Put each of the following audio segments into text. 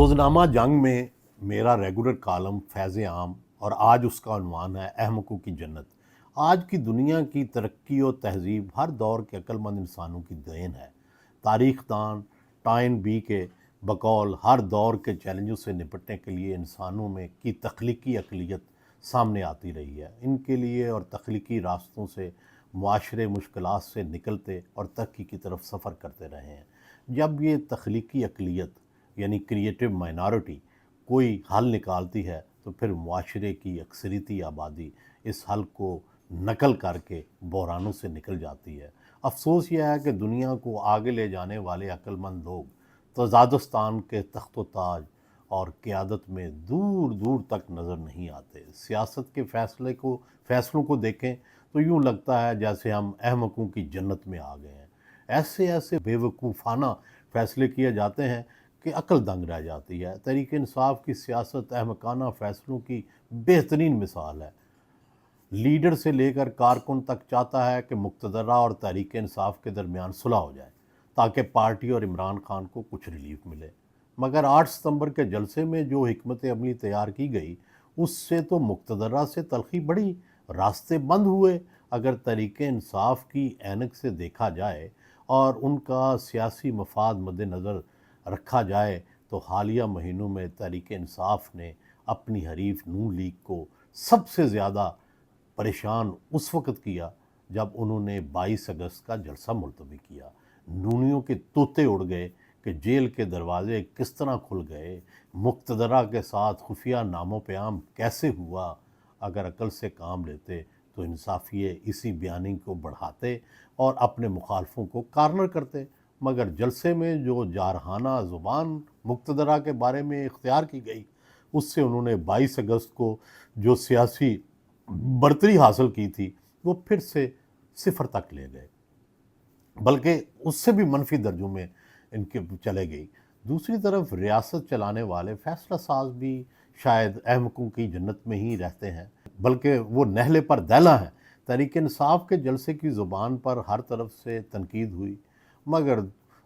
रोज़नामा जंग में मेरा रेगुलर कॉलम फैज़ आम और आज उसका उन्वान है अहमकों की जन्नत। आज की दुनिया की तरक्की और तहज़ीब हर दौर के अक्लमंद इंसानों की देन है। तारीख़ दान टाइन बी के बकौल हर दौर के चैलेंजों से निपटने के लिए इंसानों में की तख्लीकी अक़लियत सामने आती रही है। इनके लिए और तख्लीकी रास्तों से मुआशरे मुश्किलात से निकलते और तरक्की की तरफ सफ़र करते रहे हैं। जब ये तख्लीकी अक़लियत यानी क्रिएटिव माइनॉरिटी कोई हल निकालती है तो फिर मुआशरे की अक्सरियती आबादी इस हल को नकल करके बहरानों से निकल जाती है। अफसोस यह है कि दुनिया को आगे ले जाने वाले अक्लमंद लोग तजादस्तान के तख्त ताज और क़यादत में दूर दूर तक नज़र नहीं आते। सियासत के फैसलों को देखें तो यूँ लगता है जैसे हम अहमकों की जन्नत में आ गए हैं। ऐसे ऐसे बेवकूफ़ाना फ़ैसले किए जाते हैं कि अक्ल दंग रह जाती है। तहरीक इंसाफ की सियासत अहमकाना फ़ैसलों की बेहतरीन मिसाल है। लीडर से लेकर कारकुन तक चाहता है कि मुक़्तदरा और तहरीक इंसाफ के दरमियान सुलह हो जाए ताकि पार्टी और इमरान खान को कुछ रिलीफ मिले। मगर 8 सितंबर के जलसे में जो हिकमत अमली तैयार की गई उससे तो मुक़्तदरा से तलख़ी बढ़ी, रास्ते बंद हुए। अगर तहरीक इंसाफ की ऐनक से देखा जाए और उनका सियासी मफाद मद्देनज़र रखा जाए तो हालिया महीनों में तहरीक इंसाफ ने अपनी हरीफ नून लीग को सबसे ज़्यादा परेशान उस वक़्त किया जब उन्होंने 22 अगस्त का जलसा मुलतवी किया। नूनियों के तोते उड़ गए कि जेल के दरवाज़े किस तरह खुल गए, मुक़्तदरा के साथ खुफिया नामो प्याम कैसे हुआ। अगर अकल से काम लेते तो इंसाफिये इसी बयानी को बढ़ाते और अपने मुखालफों को कार्नर करते। मगर जलसे में जो जारहाना ज़ुबान मुक़्तदरा के बारे में इख्तियार की गई उससे उन्होंने 22 अगस्त को जो सियासी बढ़तरी हासिल की थी वो फिर से सिफर तक ले गए, बल्कि उससे भी मनफी दर्जों में इनके चले गई। दूसरी तरफ रियासत चलाने वाले फैसला साज भी शायद अहमकों की जन्नत में ही रहते हैं, बल्कि वो नहले पर दैला हैं। तहरीक इंसाफ के जलसे की ज़ुबान पर हर तरफ से तनकीद हुई, मगर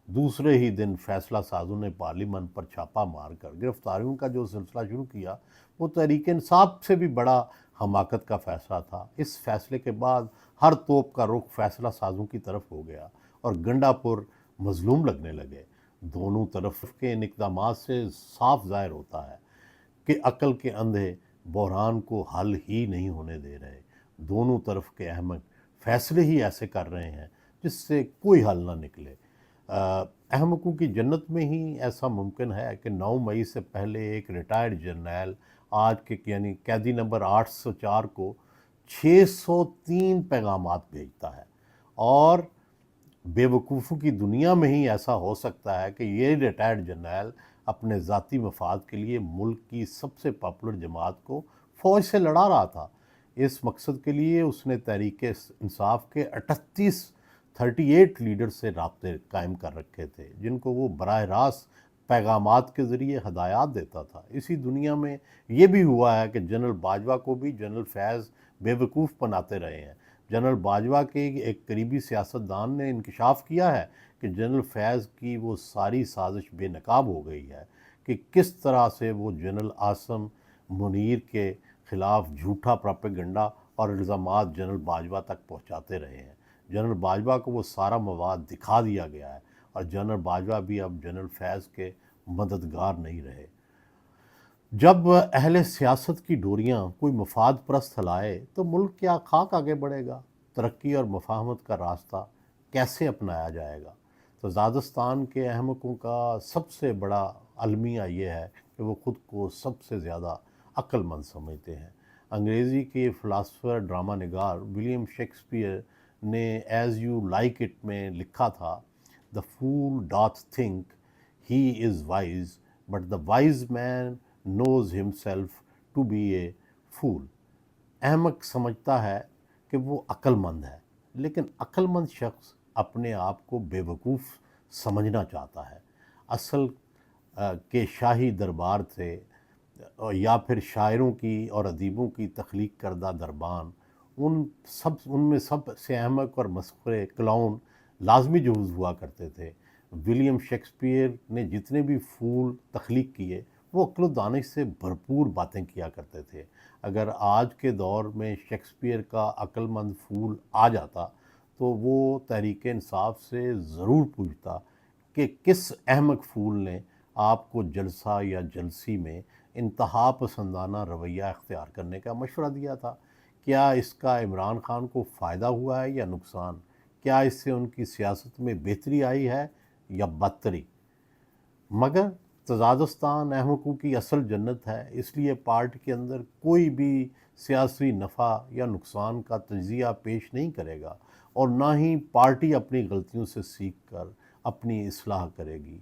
दूसरे ही दिन फैसला साजों ने पार्लियामेंट पर छापा मारकर गिरफ्तारियों का जो सिलसिला शुरू किया वो तहरीक इंसाफ से भी बड़ा हमाकत का फ़ैसला था। इस फैसले के बाद हर तोप का रुख फैसला साजों की तरफ हो गया और गंडापुर मजलूम लगने लगे। दोनों तरफ के इन इक़दामात से साफ ज़ाहिर होता है कि अकल के अंधे बहरान को हल ही नहीं होने दे रहे। दोनों तरफ के अहमक फ़ैसले ही ऐसे कर रहे हैं जिससे कोई हल ना निकले। अहमकों की जन्नत में ही ऐसा मुमकिन है कि 9 मई से पहले एक रिटायर्ड जर्नैल आज के यानी कैदी नंबर 804 को 603 पैगामात भेजता है और बेवकूफ़ों की दुनिया में ही ऐसा हो सकता है कि ये रिटायर्ड जर्नैल अपने ज़ाती मफाद के लिए मुल्क की सबसे पॉपुलर जमात को फ़ौज से लड़ा रहा था। इस मकसद के लिए उसने तहरीक इंसाफ के 38 लीडर से राब्ते कायम कर रखे थे जिनको वो बराह रास्त पैगामात के ज़रिए हदायत देता था। इसी दुनिया में ये भी हुआ है कि जनरल बाजवा को भी जनरल फैज़ बेवकूफ़ बनाते रहे हैं। जनरल बाजवा के एक करीबी सियासतदान ने इंकशाफ किया है कि जनरल फैज़ की वो सारी साजिश बेनकाब हो गई है कि किस तरह से वो जनरल आसम मुनीर के ख़िलाफ़ झूठा प्रोपेगेंडा और इल्ज़ामात जनरल बाजवा तक पहुँचाते रहे हैं। जनरल बाजवा को वो सारा मवाद दिखा दिया गया है और जनरल बाजवा भी अब जनरल फैज़ के मददगार नहीं रहे। जब अहले सियासत की डोरियां कोई मफाद परस्त हलाए तो मुल्क क्या खाक आगे बढ़ेगा। तरक्की और मुफाहमत का रास्ता कैसे अपनाया जाएगा। तो ज़ादस्तान के अहमकों का सबसे बड़ा अलमिया ये है कि वो ख़ुद को सबसे ज़्यादा अक्लमंद समझते हैं। अंग्रेज़ी के फ़िलासफ़र ड्रामा निगार विलियम शेक्सपियर ने एज़ यू लाइक इट में लिखा था, the fool doth think he is wise but the wise man knows himself to be a fool. अहमक समझता है कि वो अक्लमंद है, लेकिन अक्लमंद शख्स अपने आप को बेवकूफ़ समझना चाहता है। असल के शाही दरबार से या फिर शायरों की और अदीबों की तख्लीक करदा दरबान उनमें सब से अहमक और मस्खरे क्लाउन लाजमी जहूज़ हुआ करते थे। ولیم شیکسپیئر نے جتنے بھی پھول تخلیق کیے وہ عقل و دانش سے بھرپور باتیں کیا کرتے تھے۔ اگر آج کے دور میں شیکسپیئر کا عقل مند پھول آ جاتا تو وہ تحریک انصاف سے ضرور پوچھتا کہ کس احمق پھول نے آپ کو جلسہ یا جلسی میں انتہا پسندانہ رویہ اختیار کرنے کا مشورہ دیا تھا۔ کیا اس کا عمران خان کو فائدہ ہوا ہے یا نقصان؟ کیا اس سے ان کی سیاست میں بہتری آئی ہے یا بدتری؟ مگر تزادستان احمقوں کی اصل جنت ہے، اس لیے پارٹی کے اندر کوئی بھی سیاسی نفع یا نقصان کا تجزیہ پیش نہیں کرے گا، اور نہ ہی پارٹی اپنی غلطیوں سے سیکھ کر اپنی اصلاح کرے گی۔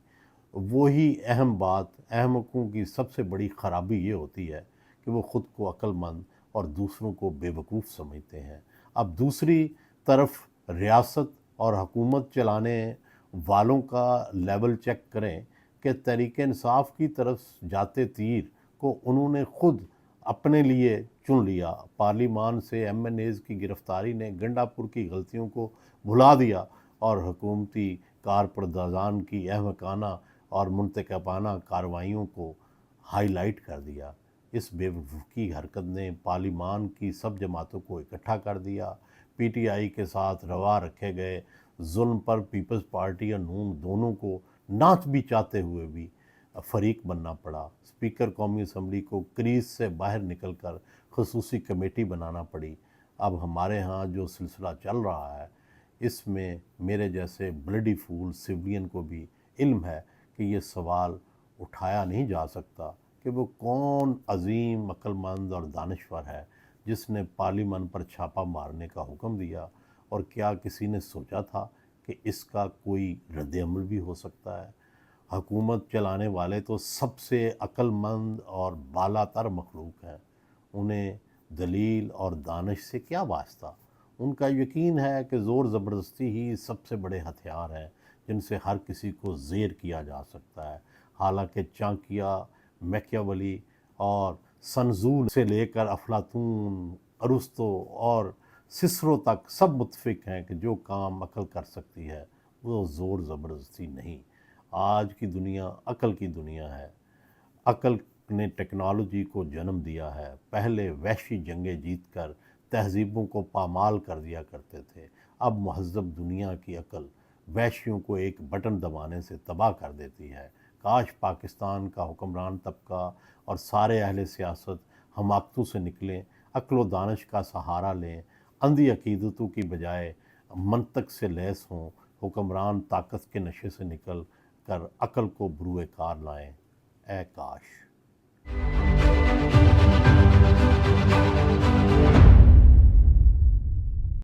وہی اہم بات، احمقوں کی سب سے بڑی خرابی یہ ہوتی ہے کہ وہ خود کو عقل مند اور دوسروں کو بے وقوف سمجھتے ہیں۔ اب دوسری طرف ریاست اور حکومت چلانے والوں کا لیول چیک کریں کہ تحریک انصاف کی طرف جاتے تیر کو انہوں نے خود اپنے لیے چن لیا۔ پارلیمان سے ایم این ایز کی گرفتاری نے گنڈا پور کی غلطیوں کو بھلا دیا اور حکومتی کارپردازان کی احمقانہ اور منتقبانہ کارروائیوں کو ہائی لائٹ کر دیا۔ اس بے وقوفی حرکت نے پارلیمان کی سب جماعتوں کو اکٹھا کر دیا۔ پی ٹی آئی کے ساتھ روا رکھے گئے ظلم پر پیپلز پارٹی اور نون دونوں کو ناچ بھی چاہتے ہوئے بھی فریق بننا پڑا۔ اسپیکر قومی اسمبلی کو کریز سے باہر نکل کر خصوصی کمیٹی بنانا پڑی۔ اب ہمارے ہاں جو سلسلہ چل رہا ہے اس میں میرے جیسے بلڈی فول سویلین کو بھی علم ہے کہ یہ سوال اٹھایا نہیں جا سکتا کہ وہ کون عظیم عقل مند اور دانشور ہے جس نے پارلیمان پر چھاپا مارنے کا حکم دیا، اور کیا کسی نے سوچا تھا کہ اس کا کوئی رد عمل بھی ہو سکتا ہے؟ حکومت چلانے والے تو سب سے عقل مند اور بالا تر مخلوق ہیں، انہیں دلیل اور دانش سے کیا واسطہ؟ ان کا یقین ہے کہ زور زبردستی ہی سب سے بڑے ہتھیار ہیں جن سے ہر کسی کو زیر کیا جا سکتا ہے۔ حالانکہ چانکیا، میکیاولی اور سنزو سے لے کر افلاطون، ارسطو اور سسرو تک سب متفق ہیں کہ جو کام عقل کر سکتی ہے وہ زور زبردستی نہیں۔ آج کی دنیا عقل کی دنیا ہے۔ عقل نے ٹیکنالوجی کو جنم دیا ہے۔ پہلے وحشی جنگیں جیت کر تہذیبوں کو پامال کر دیا کرتے تھے، اب مہذب دنیا کی عقل وحشیوں کو ایک بٹن دبانے سے تباہ کر دیتی ہے۔ کاش پاکستان کا حکمران طبقہ اور سارے اہل سیاست حماقتوں سے نکلیں، عقل و دانش کا سہارا لیں، اندھی عقیدتوں کی بجائے منطق سے لیس ہوں، حکمران طاقت کے نشے سے نکل کر عقل کو بروئے کار لائیں۔ اے کاش!